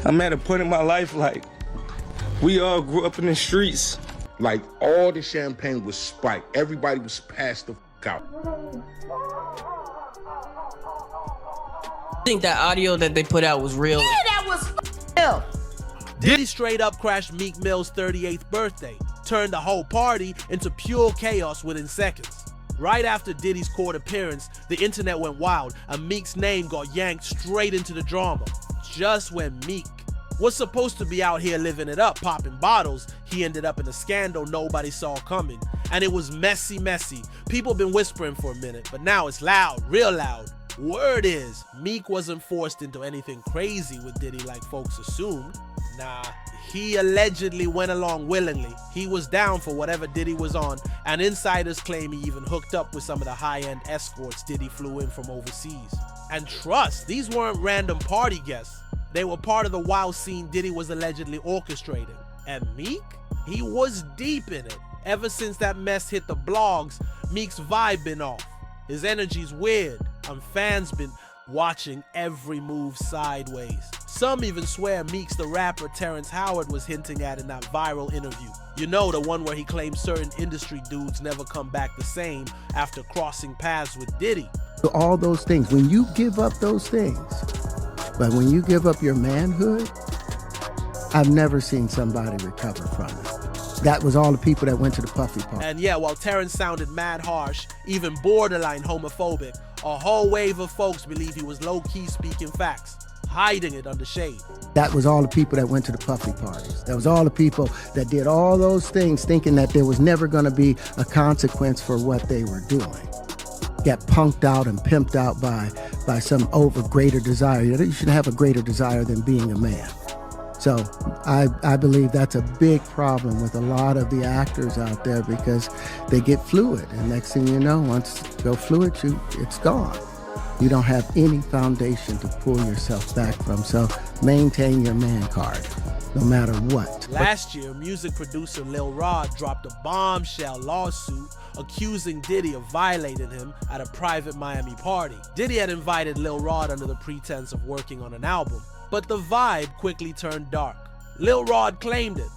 I'm at a point in my life, like, we all grew up in the streets. Like, all the champagne was spiked. Everybody was passed the f*** out. I think that audio that they put out was real. Yeah, that was real. Diddy straight up crashed Meek Mill's 38th birthday, turned the whole party into pure chaos within seconds. Right after Diddy's court appearance, the internet went wild and Meek's name got yanked straight into the drama. Just when Meek was supposed to be out here living it up, popping bottles, he ended up in a scandal nobody saw coming. And it was messy. People been whispering for a minute, but now it's loud, real loud. Word is, Meek wasn't forced into anything crazy with Diddy like folks assumed. Nah, he allegedly went along willingly. He was down for whatever Diddy was on, and insiders claim he even hooked up with some of the high-end escorts Diddy flew in from overseas. And trust, these weren't random party guests. They were part of the wild scene Diddy was allegedly orchestrating. And Meek? He was deep in it. Ever since that mess hit the blogs, Meek's vibe been off. His energy's weird, and fans been watching every move sideways. Some even swear Meek's the rapper Terrence Howard was hinting at in that viral interview. You know, the one where he claims certain industry dudes never come back the same after crossing paths with Diddy. All those things, when you give up those things, but when you give up your manhood, I've never seen somebody recover from it. That was all the people that went to the Puffy party. And yeah, while Terrence sounded mad harsh, even borderline homophobic, a whole wave of folks believe he was low-key speaking facts, hiding it under shade. That was all the people that went to the Puffy parties. That was all the people that did all those things thinking that there was never going to be a consequence for what they were doing. Get punked out and pimped out by some greater desire. You should have a greater desire than being a man. So I believe that's a big problem with a lot of the actors out there because they get fluid. And next thing you know, once you go fluid, it's gone. You don't have any foundation to pull yourself back from. So maintain your man card, no matter what. Last year, music producer Lil Rod dropped a bombshell lawsuit accusing Diddy of violating him at a private Miami party. Diddy had invited Lil Rod under the pretense of working on an album, but the vibe quickly turned dark. Lil Rod claimed it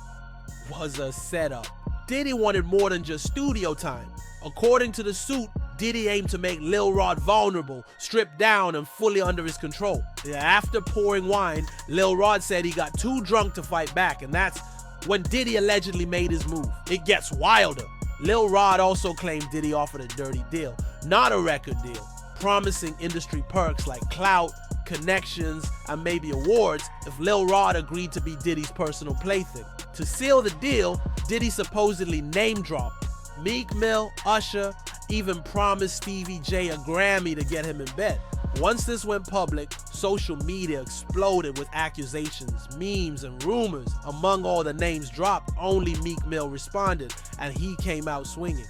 was a setup. Diddy wanted more than just studio time. According to the suit, Diddy aimed to make Lil Rod vulnerable, stripped down and fully under his control. After pouring wine, Lil Rod said he got too drunk to fight back, and that's when Diddy allegedly made his move. It gets wilder. Lil Rod also claimed Diddy offered a dirty deal, not a record deal, promising industry perks like clout, connections, and maybe awards if Lil Rod agreed to be Diddy's personal plaything. To seal the deal, Diddy supposedly name-dropped Meek Mill, Usher, even promised Stevie J a Grammy to get him in bed. Once this went public, social media exploded with accusations, memes, and rumors. Among all the names dropped, only Meek Mill responded, and he came out swinging.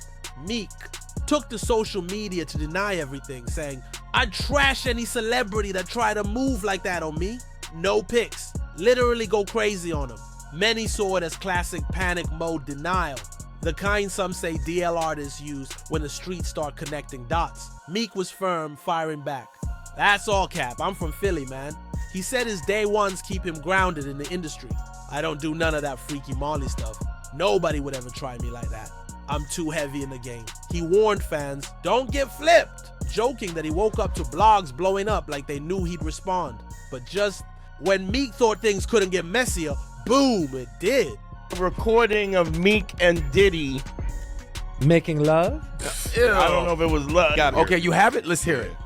Meek took to social media to deny everything, saying, "I'd trash any celebrity that tried to move like that on me. No pics. Literally go crazy on him." Many saw it as classic panic mode denial, the kind some say DL artists use when the streets start connecting dots. Meek was firm, firing back. "That's all cap, I'm from Philly, man." He said his day ones keep him grounded in the industry. "I don't do none of that freaky Molly stuff. Nobody would ever try me like that. I'm too heavy in the game." He warned fans, "Don't get flipped," joking that he woke up to blogs blowing up like they knew he'd respond. But just when Meek thought things couldn't get messier, boom, it did. Recording of Meek and Diddy making love. Ew. I don't know if it was love. Okay, you have it? Let's hear it.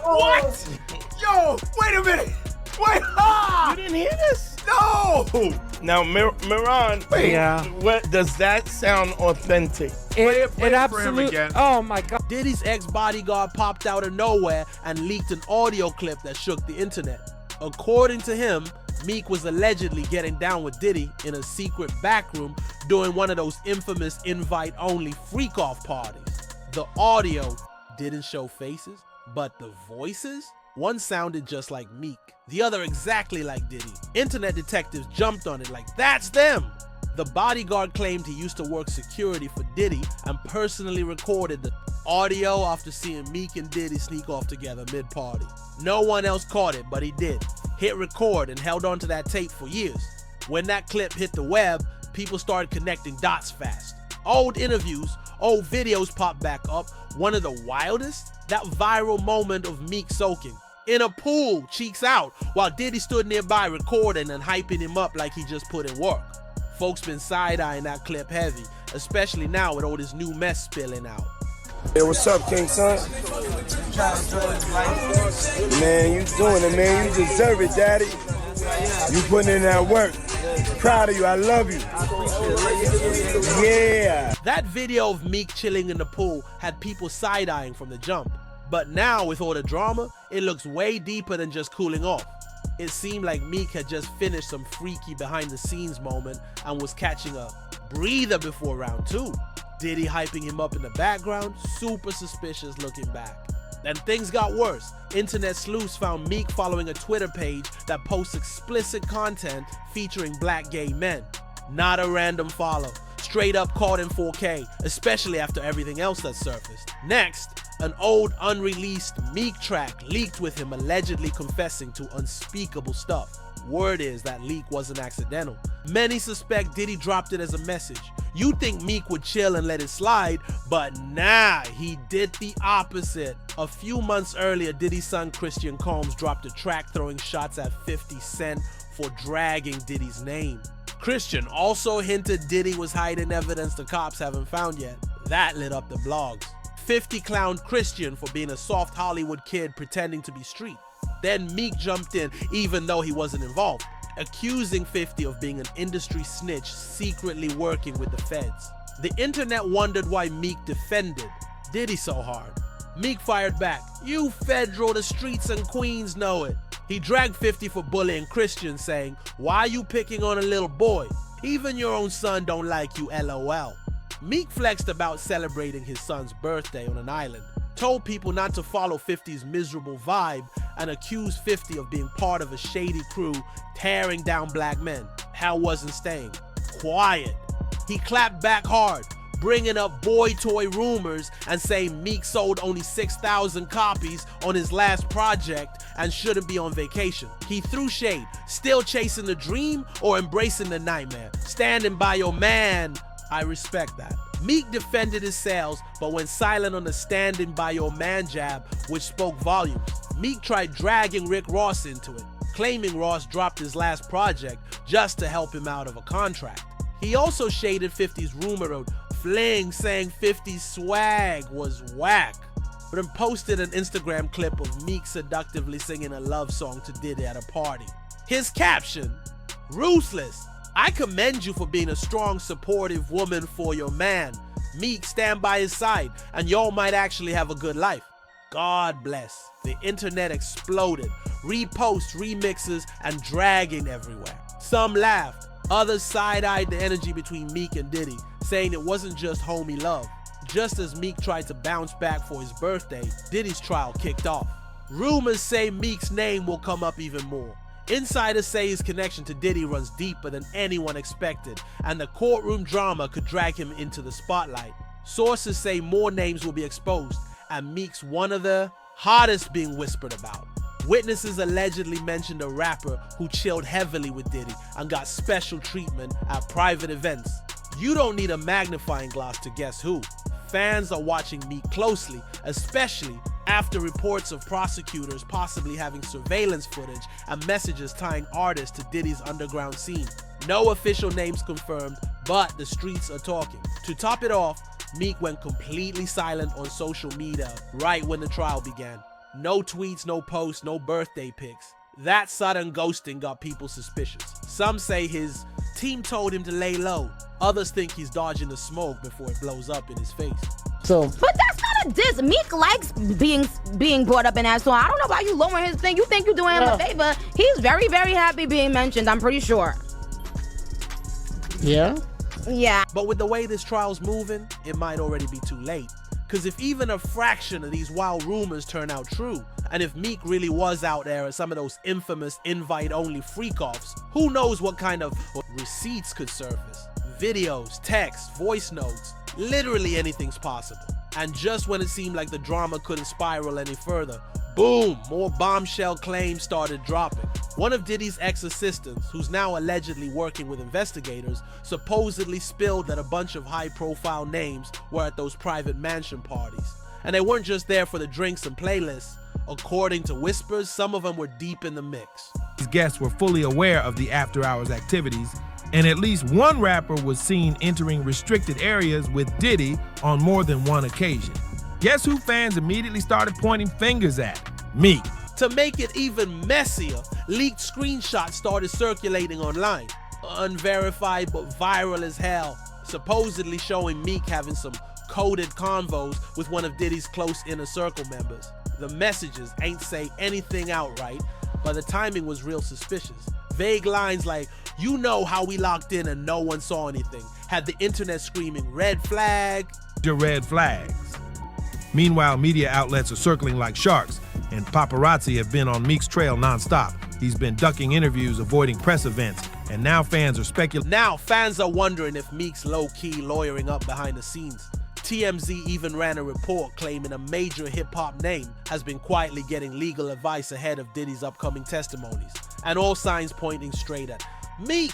What? Yo, wait a minute. Wait. You didn't hear this? No. Now, Miran, what does that sound authentic? It absolutely. Oh my God. Diddy's ex-bodyguard popped out of nowhere and leaked an audio clip that shook the internet. According to him, Meek was allegedly getting down with Diddy in a secret back room during one of those infamous invite-only freak-off parties. The audio didn't show faces, but the voices? One sounded just like Meek, the other exactly like Diddy. Internet detectives jumped on it like, that's them! The bodyguard claimed he used to work security for Diddy and personally recorded the audio after seeing Meek and Diddy sneak off together mid-party. No one else caught it, but he did. hit record and held onto that tape for years. When that clip hit the web, people started connecting dots fast. Old interviews, old videos popped back up. One of the wildest? That viral moment of Meek soaking in a pool, cheeks out, while Diddy stood nearby recording and hyping him up like he just put in work. Folks been side-eyeing that clip heavy, especially now with all this new mess spilling out. Hey, what's up, King Son? Man, you doing it, man. You deserve it, Daddy. You putting in that work. Proud of you. I love you. Yeah. That video of Meek chilling in the pool had people side-eyeing from the jump. But now, with all the drama, it looks way deeper than just cooling off. It seemed like Meek had just finished some freaky behind-the-scenes moment and was catching a breather before round 2. Diddy hyping him up in the background, super suspicious looking back. Then things got worse. Internet sleuths found Meek following a Twitter page that posts explicit content featuring black gay men. Not a random follow. Straight up caught in 4K, especially after everything else that surfaced. Next, an old unreleased Meek track leaked with him allegedly confessing to unspeakable stuff. Word is that leak wasn't accidental. Many suspect Diddy dropped it as a message. You'd think Meek would chill and let it slide, but nah, he did the opposite. A few months earlier, Diddy's son Christian Combs dropped a track throwing shots at 50 Cent for dragging Diddy's name. Christian also hinted Diddy was hiding evidence the cops haven't found yet. That lit up the blogs. 50 clowned Christian for being a soft Hollywood kid pretending to be street. Then Meek jumped in even though he wasn't involved, accusing 50 of being an industry snitch secretly working with the feds. The internet wondered why Meek defended Diddy so hard. Meek fired back, "You federal, the streets and Queens know it." He dragged 50 for bullying Christian, saying, "Why are you picking on a little boy? Even your own son don't like you, LOL." Meek flexed about celebrating his son's birthday on an island, told people not to follow 50's miserable vibe, and accused 50 of being part of a shady crew tearing down black men. Hell wasn't staying quiet. He clapped back hard, bringing up boy toy rumors and saying Meek sold only 6,000 copies on his last project and shouldn't be on vacation. He threw shade, still chasing the dream or embracing the nightmare. Standing by your man. I respect that. Meek defended his sales, but went silent on the standing by your man jab, which spoke volumes. Meek tried dragging Rick Ross into it, claiming Ross dropped his last project just to help him out of a contract. He also shaded 50's rumored fling, saying 50's swag was whack, but then posted an Instagram clip of Meek seductively singing a love song to Diddy at a party. His caption, "Ruthless. I commend you for being a strong, supportive woman for your man. Meek, stand by his side, and y'all might actually have a good life. God bless." The internet exploded. Reposts, remixes, and dragging everywhere. Some laughed. Others side-eyed the energy between Meek and Diddy, saying it wasn't just homie love. Just as Meek tried to bounce back for his birthday, Diddy's trial kicked off. Rumors say Meek's name will come up even more. Insiders say his connection to Diddy runs deeper than anyone expected, and the courtroom drama could drag him into the spotlight. Sources say more names will be exposed, and Meek's one of the hottest being whispered about. Witnesses allegedly mentioned a rapper who chilled heavily with Diddy and got special treatment at private events. You don't need a magnifying glass to guess who. Fans are watching Meek closely, especially after reports of prosecutors possibly having surveillance footage and messages tying artists to Diddy's underground scene. No official names confirmed, but the streets are talking. To top it off, Meek went completely silent on social media right when the trial began. No tweets, no posts, no birthday pics. That sudden ghosting got people suspicious. Some say his team told him to lay low. Others think he's dodging the smoke before it blows up in his face. But that's not a diss. Meek likes being brought up in that song. I don't know why you lowering his thing. You think you're doing him a favor. He's very, very happy being mentioned, I'm pretty sure. Yeah? Yeah. But with the way this trial's moving, it might already be too late. Because if even a fraction of these wild rumors turn out true, and if Meek really was out there as some of those infamous invite-only freak-offs, who knows what kind of receipts could surface? Videos, texts, voice notes, literally anything's possible. And just when it seemed like the drama couldn't spiral any further, boom, more bombshell claims started dropping. One of Diddy's ex-assistants, who's now allegedly working with investigators, supposedly spilled that a bunch of high-profile names were at those private mansion parties. And they weren't just there for the drinks and playlists. According to whispers, some of them were deep in the mix. These guests were fully aware of the after-hours activities, and at least one rapper was seen entering restricted areas with Diddy on more than one occasion. Guess who fans immediately started pointing fingers at? Meek. To make it even messier, leaked screenshots started circulating online. Unverified but viral as hell, supposedly showing Meek having some coded convos with one of Diddy's close inner circle members. The messages ain't say anything outright, but the timing was real suspicious. Vague lines like, "You know how we locked in and no one saw anything," had the internet screaming, "Red flag." The red flags. Meanwhile, media outlets are circling like sharks, and paparazzi have been on Meek's trail nonstop. He's been ducking interviews, avoiding press events, and now fans are speculating. Now fans are wondering if Meek's low-key lawyering up behind the scenes. TMZ even ran a report claiming a major hip-hop name has been quietly getting legal advice ahead of Diddy's upcoming testimonies, and all signs pointing straight at Meek.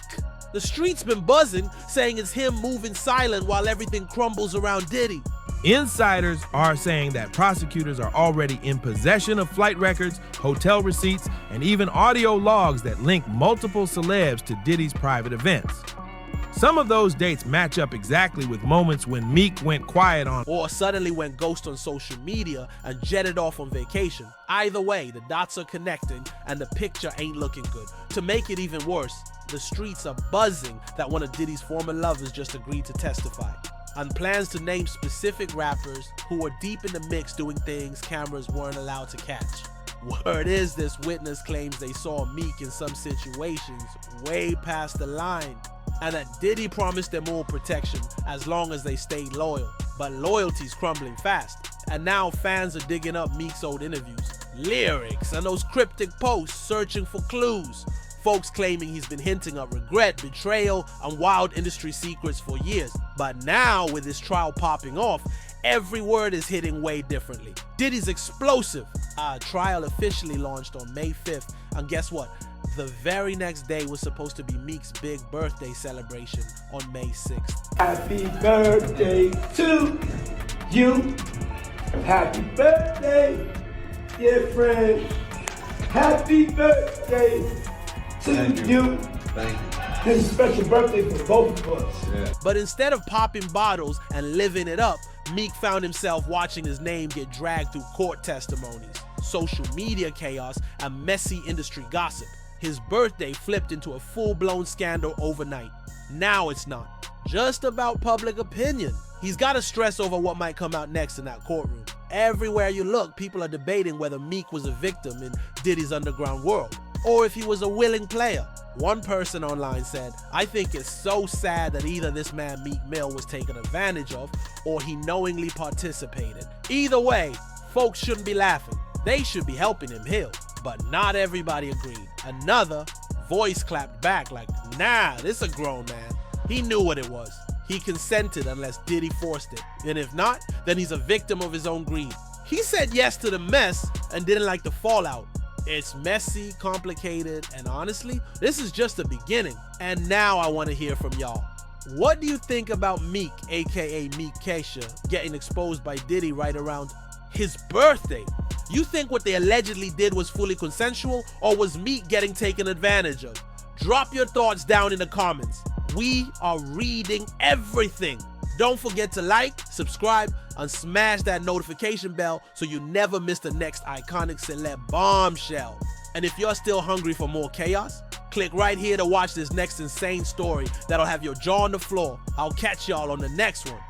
The streets been buzzing, saying it's him moving silent while everything crumbles around Diddy. Insiders are saying that prosecutors are already in possession of flight records, hotel receipts, and even audio logs that link multiple celebs to Diddy's private events. Some of those dates match up exactly with moments when Meek went quiet on or suddenly went ghost on social media and jetted off on vacation. Either way, the dots are connecting and the picture ain't looking good. To make it even worse, the streets are buzzing that one of Diddy's former lovers just agreed to testify, and plans to name specific rappers who were deep in the mix doing things cameras weren't allowed to catch. Word is this witness claims they saw Meek in some situations way past the line, and that Diddy promised them all protection as long as they stayed loyal. But loyalty's crumbling fast, and now fans are digging up Meek's old interviews, lyrics, and those cryptic posts searching for clues. Folks claiming he's been hinting at regret, betrayal, and wild industry secrets for years. But now, with his trial popping off, every word is hitting way differently. Diddy's explosive. Trial officially launched on May 5th, and guess what? The very next day was supposed to be Meek's big birthday celebration on May 6th. Happy birthday to you. Happy birthday, dear friend. Happy birthday to you. Thank you. This is a special birthday for both of us. Yeah. But instead of popping bottles and living it up, Meek found himself watching his name get dragged through court testimonies, social media chaos, and messy industry gossip. His birthday flipped into a full-blown scandal overnight. Now it's not just about public opinion. He's got to stress over what might come out next in that courtroom. Everywhere you look, people are debating whether Meek was a victim in Diddy's underground world, or if he was a willing player. One person online said, "I think it's so sad that either this man Meek Mill was taken advantage of, or he knowingly participated. Either way, folks shouldn't be laughing. They should be helping him heal." But not everybody agreed. Another voice clapped back like, "Nah, this a grown man. He knew what it was. He consented unless Diddy forced it. And if not, then he's a victim of his own greed. He said yes to the mess and didn't like the fallout." It's messy, complicated, and honestly, this is just the beginning. And now I want to hear from y'all. What do you think about Meek, aka Meek Keisha, getting exposed by Diddy right around his birthday? You think what they allegedly did was fully consensual, or was Meek getting taken advantage of? Drop your thoughts down in the comments. We are reading everything. Don't forget to like, subscribe, and smash that notification bell so you never miss the next iconic celeb bombshell. And if you're still hungry for more chaos, click right here to watch this next insane story that'll have your jaw on the floor. I'll catch y'all on the next one.